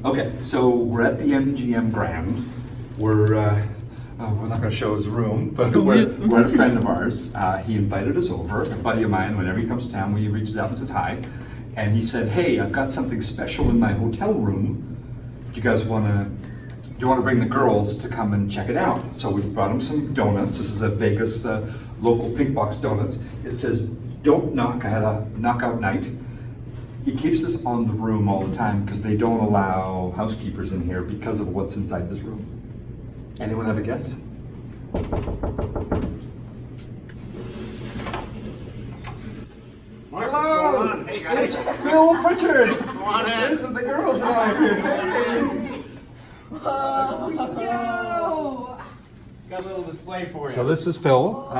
Okay, so we're at the MGM Grand. We're not going to show his room, but we're at a friend of ours. He invited us over. A buddy of mine, whenever he comes to town, he reaches out and says hi. And he said, "Hey, I've got something special in my hotel room. Do you want to bring the girls to come and check it out?" So we brought him some donuts. This is a Vegas local pink box donuts. It says, "Don't knock." I had a knockout night. He keeps this on the room all the time because they don't allow housekeepers in here because of what's inside this room. Anyone have a guess? Hello! Hey guys. It's Phil Pritchard! Come on in. This is the girls and I here. Yo! Got a little display for you. So this is Phil.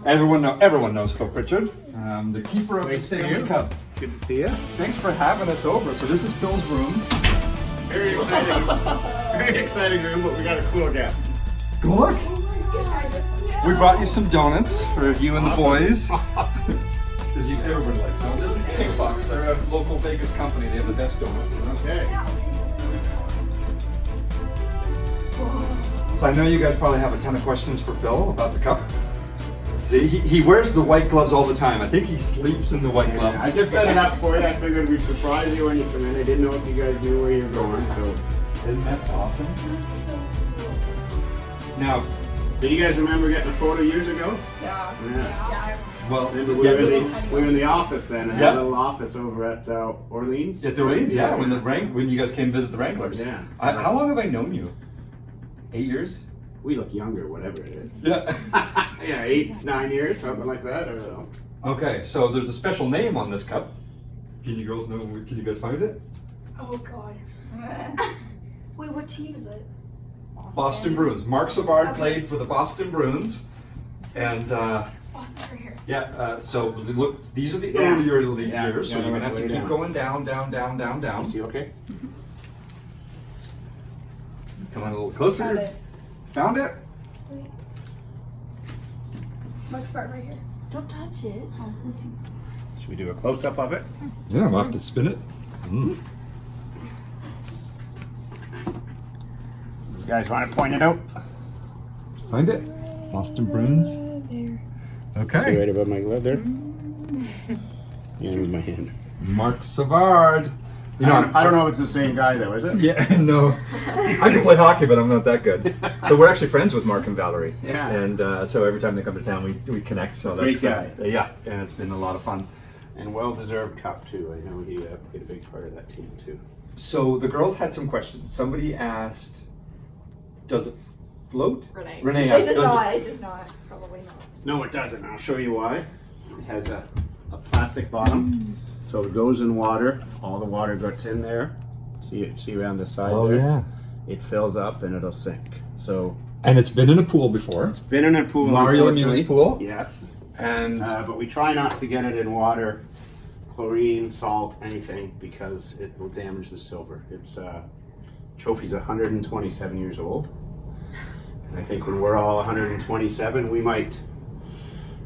Everyone knows Phil Pritchard, the keeper of the Nice to see Stanley you. Cup. Good to see you. Thanks for having us over. So this is Phil's room. Very exciting. Very exciting room, but we got a cool guest. Go look. We brought you some donuts for you and the boys. Because everybody likes donuts. This is Pink Box. They're a local Vegas company. They have the best donuts. Okay. So I know you guys probably have a ton of questions for Phil about the cup. See, he wears the white gloves all the time. I think he sleeps in the white gloves. I just set it up for you. I figured we'd surprise you when you come in. I didn't know if you guys knew where you were going, so. Isn't that awesome? Now, So you guys remember getting a photo years ago? Yeah. Yeah. well, We were in the office then. I had Yeah. a little office over at Orleans. at the Orleans, yeah, when you guys came visit the Wranglers. Yeah. How long have I known you? 8 years? We look younger, whatever it is. Yeah. Yeah, 8, 9 years, something like that. I don't know. Okay, so there's a special name on this cup. Can you girls know? Can you guys find it? Oh god. Wait, what team is it? Boston Bruins. Marc Savard played for the Boston Bruins, and Boston's right here. yeah. So look, these are the Yeah. earlier Yeah. years. So Yeah, you're gonna have to way keep down. going down. You see, okay? Come on a little closer. Found it. Found it? Mark's part right here. Don't touch it. Oh, oopsies. Should we do a close up of it? Yeah, I'll have to spin it. You guys want to point it out? Find it? Boston Bruins. Okay. Right above my glove there. And with my hand. Marc Savard. You know, I don't know if it's the same guy though, is it? Yeah, no. I can play hockey, but I'm not that good. So we're actually friends with Mark and Valerie. Yeah. And so every time they come to town, we connect. So that's Great guy. yeah, and it's been a lot of fun. And well-deserved cup too. I know he played a big part of that team too. So the girls had some questions. Somebody asked, "Does it float?" Renee. Renee It asked, does "Does not. It does not. Probably not. No, it doesn't. I'll show you why. It has a plastic bottom, so it goes in water. All the water gets in there. See around the side Oh there? yeah. It fills up and it'll sink. So And it's been in a pool before. been in a pool. Mario unfortunately. Lemieux's pool? Yes. And But we try not to get it in water, chlorine, salt, anything, because it will damage the silver. It's trophy's 127 years old. And I think when we're all 127, we might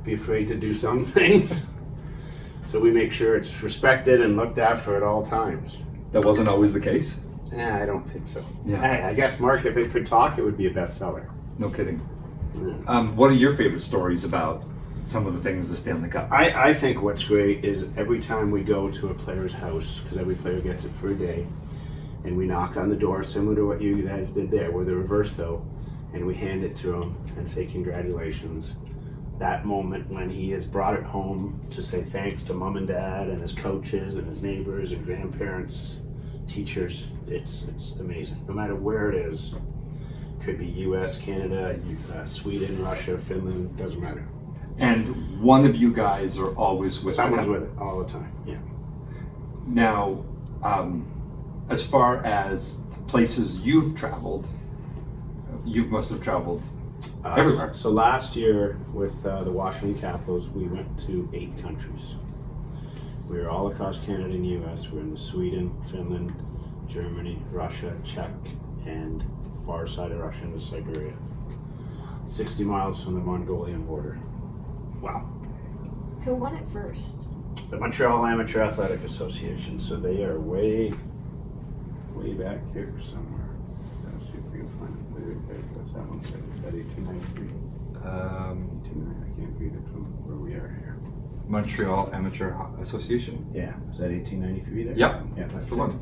be afraid to do some things. So we make sure it's respected and looked after at all times. that wasn't always the case. I don't think so. Yeah. Hey, I guess, Mark, if it could talk, it would be a bestseller. No kidding. Yeah. What are your favorite stories about some of the things the Stanley Cup? I think what's great is every time we go to a player's house, because every player gets it for a day, and we knock on the door, similar to what you guys did there. We're the reverse though, and we hand it to him and say congratulations. That moment when he has brought it home to say thanks to mom and dad and his coaches and his neighbors and grandparents, teachers, it's amazing. No matter where it is, could be U.S., Canada, Sweden, Russia, Finland, doesn't matter. And one of you guys are always with Someone's the with it all the time. Yeah. Now, as far as places you've traveled, you must have traveled everywhere. So last year with the Washington Capitals, we went to 8 countries. We were all across Canada and U.S. We were in Sweden, Finland, Germany, Russia, Czech, and far side of Russia into Siberia. 60 miles from the Mongolian border. Wow. Who won it first? The Montreal Amateur Athletic Association. So they are way back here somewhere. Let's see if we can find it. What's that one say? Is that 1893? 1890. I can't read it from where we are here. Montreal Amateur Association. Yeah, is that 1893 there? Yep, Yeah, that's the one.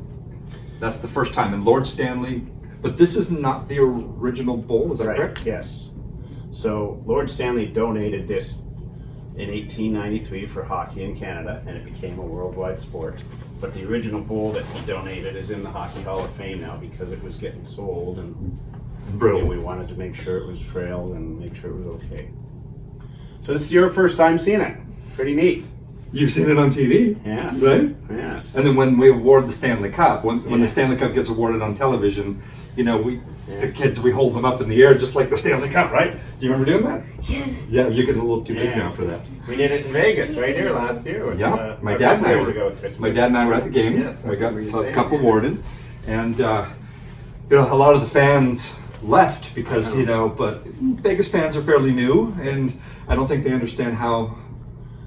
That's the first time. And Lord Stanley, but this is not the original bowl, is that Right, correct? yes. So Lord Stanley donated this in 1893 for hockey in Canada, and it became a worldwide sport. But the original bowl that he donated is in the Hockey Hall of Fame now because it was getting so old, and Brilliant. we wanted to make sure it was frail and make sure it was okay. So this is your first time seeing it. Pretty neat. You've seen it on TV, Yes. right? Yes. And then when we award the Stanley Cup, when Yeah. the Stanley Cup gets awarded on television, you know, Yeah. the kids, we hold them up in the air just like the Stanley Cup, right? Do you remember doing that? Yes. Yeah, you're getting a little too big Yeah. now for that. We did it in Vegas right here last year. With, Yeah, my a dad couple and I years were. ago with My dad and I were at the game. Yes, I we got remember you a saying, cup yeah. awarded, and you know, a lot of the fans left because I know. but Vegas fans are fairly new, and I don't think they understand how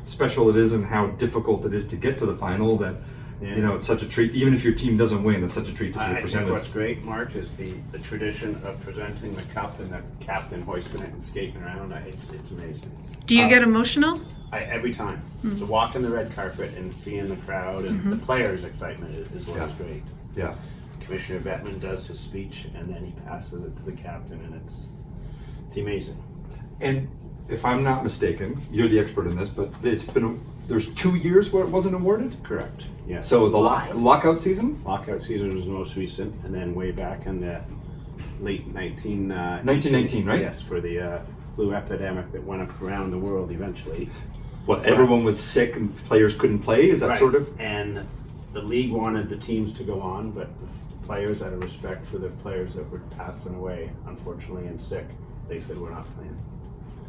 special it is and how difficult it is to get to the final. That Yeah. you know, it's such a treat. Even if your team doesn't win, it's such a treat to see it I think presented. what's great, Mark, is the tradition of presenting the cup and the captain hoisting it and skating around. It's amazing. Do you get emotional? Every time. To walk in the red carpet and seeing the crowd and the players' excitement is what is Yeah. great. Yeah. Commissioner Bettman does his speech and then he passes it to the captain, and it's amazing. And if I'm not mistaken, you're the expert in this, but there's 2 years where it wasn't awarded. Correct. Yes. So the Why? lockout season, lockout season was the most recent, and then way back in the late 1919, right? Yes, for the flu epidemic that went up around the world eventually. what everyone was sick and players couldn't play. Is that Right. sort of? And the league wanted the teams to go on, but the players, out of respect for the players that were passing away, unfortunately, and sick, they said we're not playing.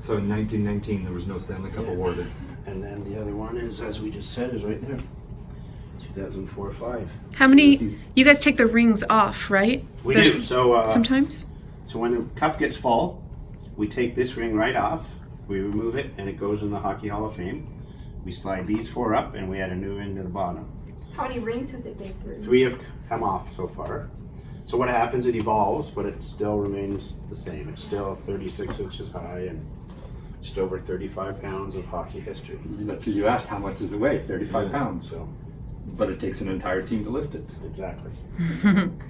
So in 1919, there was no Stanley Cup Yeah. awarded. And then the other one is, as we just said, is right there. 2004-5. How many? You guys take the rings off, right? We There's- do. So Sometimes. So when the cup gets full, we take this ring right off, we remove it, and it goes in the Hockey Hall of Fame. We slide these 4 up, and we add a new ring to the bottom. How many rings has it been through? 3 have come off so far. So what happens, it evolves, but it still remains the same. It's still 36 inches high and just over 35 pounds of hockey history. That's what you asked. How much does it weigh? 35 Yeah. pounds. So, But it takes an entire team to lift it. exactly.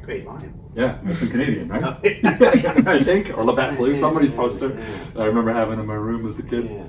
Great line. Yeah, that's in Canadian, right? Yeah. I think, or Labatt Blue, somebody's poster. Yeah. I remember having in my room as a kid. Yeah.